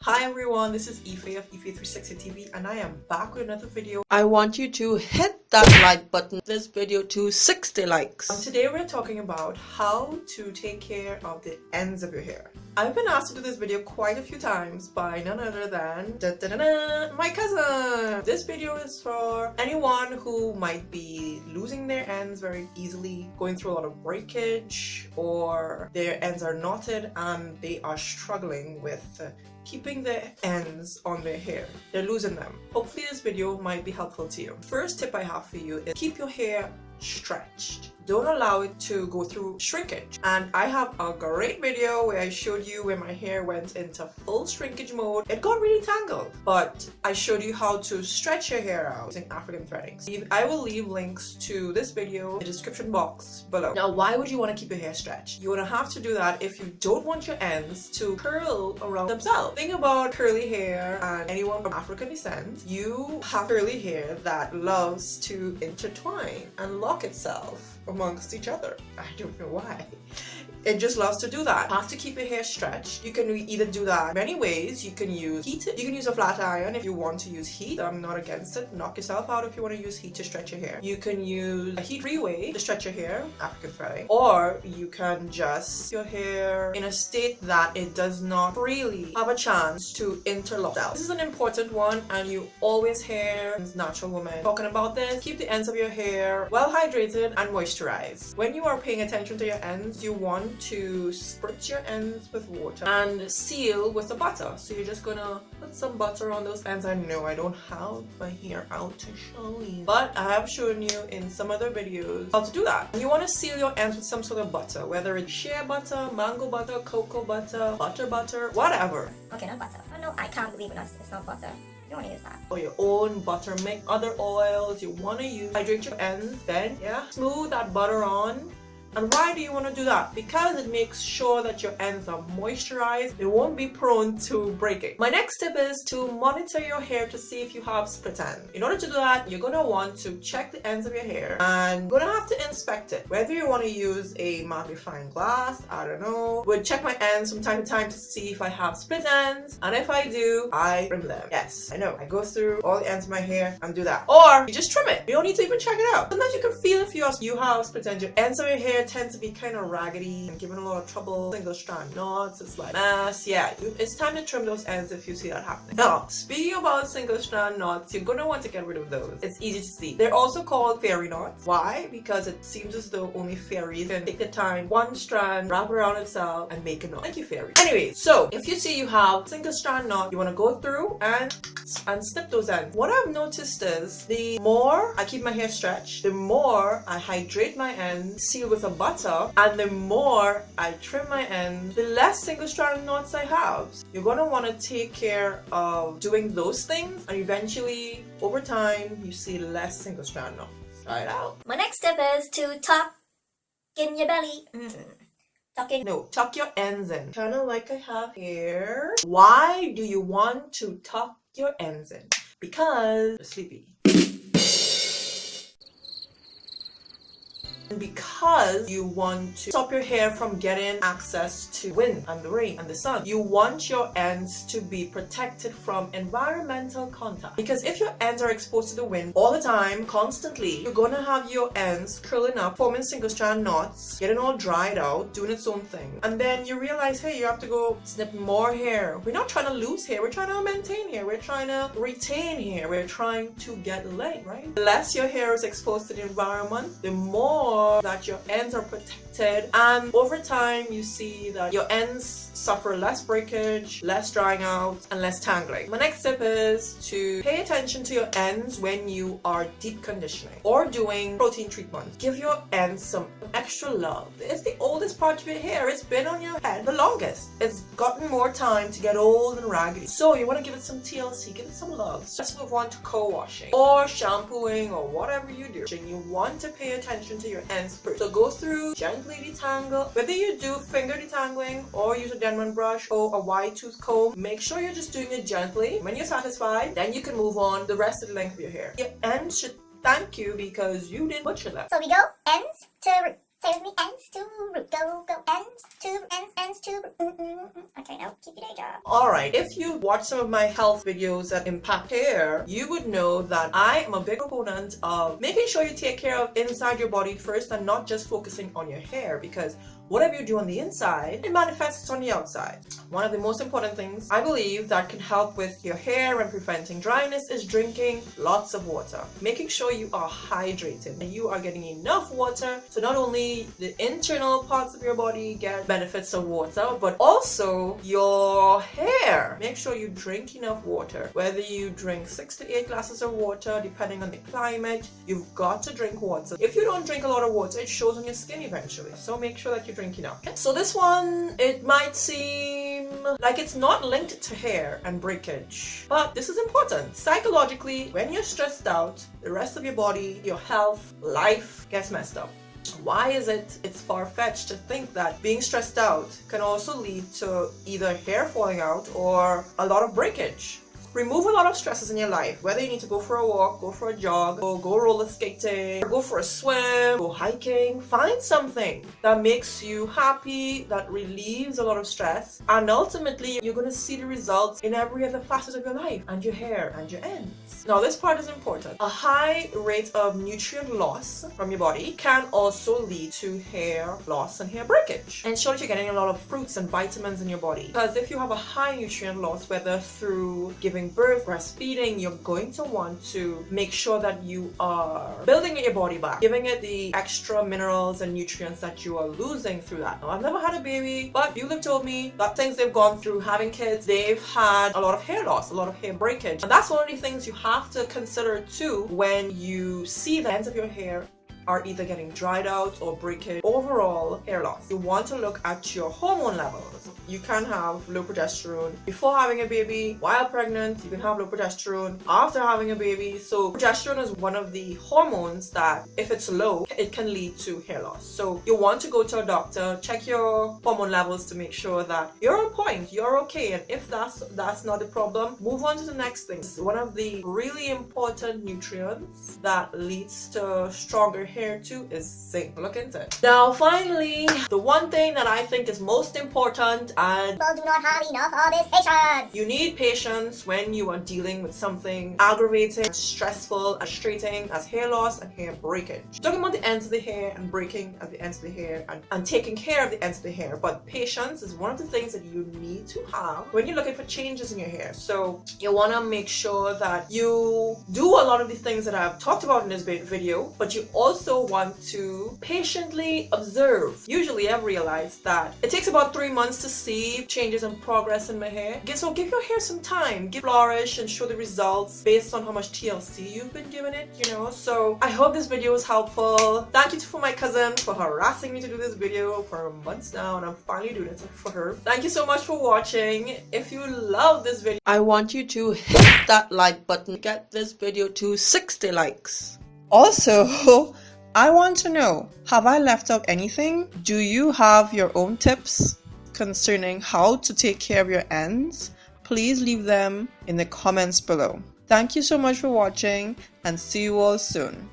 Hi everyone, this is Ife of Ife360 TV and I am back with another video. I want you to hit that like button, this video to 60 likes. Today we're talking about how to take care of the ends of your hair. I've been asked to do this video quite a few times by none other than my cousin. This video is for anyone who might be losing their ends very easily, going through a lot of breakage, or their ends are knotted and they are struggling with keeping the ends on their hair. They're losing them. Hopefully this video might be helpful to you. First tip I have for you is keep your hair stretched. Don't allow it to go through shrinkage. And I have a great video where I showed you when my hair went into full shrinkage mode. It got really tangled, but I showed you how to stretch your hair out using African threading. I will leave links to this video in the description box below. Now, why would you want to keep your hair stretched? You're gonna have to do that if you don't want your ends to curl around themselves. Think about curly hair, and anyone from African descent, you have curly hair that loves to intertwine and lock itself amongst each other. I don't know why. It just loves to do that. You have to keep your hair stretched. You can either do that many ways. You can use heat. You can use a flat iron if you want to use heat. I'm not against it. Knock yourself out if you want to use heat to stretch your hair. You can use a heat-free way to stretch your hair, African threading. Or you can just your hair in a state that it does not really have a chance to interlock out. This is an important one, and you always hear natural women talking about this. Keep the ends of your hair well hydrated and moisturized. When you are paying attention to your ends, you want to spritz your ends with water and seal with the butter. So you're just gonna put some butter on those ends. I know I don't have my hair out to show you, but I have shown you in some other videos how to do that. You want to seal your ends with some sort of butter, whether it's shea butter, mango butter, cocoa butter, butter, whatever. Okay, not butter. Oh no, I can't believe it's not butter. You don't want to use that. Or your own butter. Make other oils you want to use. Hydrate your ends, then smooth that butter on. And why do you want to do that? Because it makes sure that your ends are moisturized. They won't be prone to breaking. My next tip is to monitor your hair to see if you have split ends. In order to do that, you're going to want to check the ends of your hair and you're going to have to inspect it. Whether you want to use a magnifying glass, I don't know. Would check my ends from time to time to see if I have split ends. And if I do, I trim them. Yes, I know. I go through all the ends of my hair and do that. Or you just trim it. You don't need to even check it out. Sometimes you can feel if you have split ends. Your ends of your hair tend to be kind of raggedy and giving a lot of trouble. Single strand knots, it's like mess. Yeah, it's time to trim those ends if you see that happening. Now, speaking about single strand knots, you're gonna want to get rid of those. It's easy to see. They're also called fairy knots. Why? Because it seems as though only fairies can take the time, one strand, wrap around itself, and make a knot. Thank you, fairy. Anyways, so if you see you have single strand knot, you want to go through and snip those ends. What I've noticed is the more I keep my hair stretched, the more I hydrate my ends, seal with a butter, and the more I trim my ends, the less single strand knots I have. You're going to want to take care of doing those things, and eventually over time you see less single strand knots. Try it out. My next tip is to tuck in your belly. Tuck your ends in, kind of like I have here. Why do you want to tuck your ends in? Because you're sleepy. Because you want to stop your hair from getting access to wind and the rain and the sun. You want your ends to be protected from environmental contact. Because if your ends are exposed to the wind all the time, constantly, you're going to have your ends curling up, forming single strand knots, getting all dried out, doing its own thing. And then you realize, hey, you have to go snip more hair. We're not trying to lose hair. We're trying to maintain hair. We're trying to retain hair. We're trying to get length, right? The less your hair is exposed to the environment, the more that your ends are protected, and over time you see that your ends suffer less breakage, less drying out, and less tangling. My next tip is to pay attention to your ends when you are deep conditioning or doing protein treatments. Give your ends some extra love. It's the oldest part of your hair. It's been on your head the longest. It's gotten more time to get old and raggedy. So you want to give it some TLC, give it some love. Just move on to co-washing or shampooing or whatever you do. And you want to pay attention to your ends first. So go through, gently detangle. Whether you do finger detangling or use a Denman brush or a wide tooth comb, make sure you're just doing it gently. When you're satisfied, then you can move on the rest of the length of your hair. Your ends should thank you because you didn't butcher them. So we go ends to Say with me, ends to root, go, go, ends to root. Okay, now keep your day job. Alright, if you watch some of my health videos that impact hair, you would know that I am a big proponent of making sure you take care of inside your body first and not just focusing on your hair, because whatever you do on the inside, it manifests on the outside. One of the most important things I believe that can help with your hair and preventing dryness is drinking lots of water. Making sure you are hydrated and you are getting enough water, so not only the internal parts of your body get benefits of water, but also your hair. Make sure you drink enough water. Whether you drink 6 to 8 glasses of water, depending on the climate, you've got to drink water. If you don't drink a lot of water, it shows on your skin eventually. So make sure that you drink enough. Okay? So this one, it might seem like it's not linked to hair and breakage, but this is important. Psychologically, when you're stressed out, the rest of your body, your health, life gets messed up. Why is it? It's far-fetched to think that being stressed out can also lead to either hair falling out or a lot of breakage. Remove a lot of stresses in your life, whether you need to go for a walk, go for a jog, or go roller skating, or go for a swim, go hiking. Find something that makes you happy, that relieves a lot of stress, and ultimately you're going to see the results in every other facet of your life, and your hair, and your ends. Now this part is important. A high rate of nutrient loss from your body can also lead to hair loss and hair breakage. Ensure that you're getting a lot of fruits and vitamins in your body, because if you have a high nutrient loss, whether through giving birth, breastfeeding, you're going to want to make sure that you are building your body back, giving it the extra minerals and nutrients that you are losing through that. Now, I've never had a baby, but people have told me that things they've gone through having kids, they've had a lot of hair loss, a lot of hair breakage. And that's one of the things you have to consider too when you see the ends of your hair are either getting dried out or breakage. Overall hair loss. You want to look at your hormone levels. You can have low progesterone before having a baby. While pregnant, you can have low progesterone after having a baby. So progesterone is one of the hormones that, if it's low, it can lead to hair loss. So you want to go to a doctor, check your hormone levels to make sure that you're on point, you're okay. And if that's not a problem, move on to the next thing. One of the really important nutrients that leads to stronger hair too is zinc. Look into it. Now finally, the one thing that I think is most important, and People do not have enough of is patience. you need patience when you are dealing with something aggravating, stressful, and frustrating as hair loss and hair breakage. Talking about the ends of the hair and breaking at the ends of the hair and taking care of the ends of the hair, but patience is one of the things that you need to have when you're looking for changes in your hair. So you want to make sure that you do a lot of the things that I've talked about in this video, but you also want to patiently observe. Usually I've realized that it takes about 3 months to see changes and progress in my hair. So give your hair some time, give flourish and show the results based on how much TLC you've been giving it, you know. So I hope this video was helpful. Thank you for my cousin for harassing me to do this video for months now, and I'm finally doing it for her. Thank you so much for watching. If you love this video, I want you to hit that like button. Get this video to 60 likes. Also, I want to know, have I left out anything? Do you have your own tips concerning how to take care of your ends? Please leave them in the comments below. Thank you so much for watching, and see you all soon.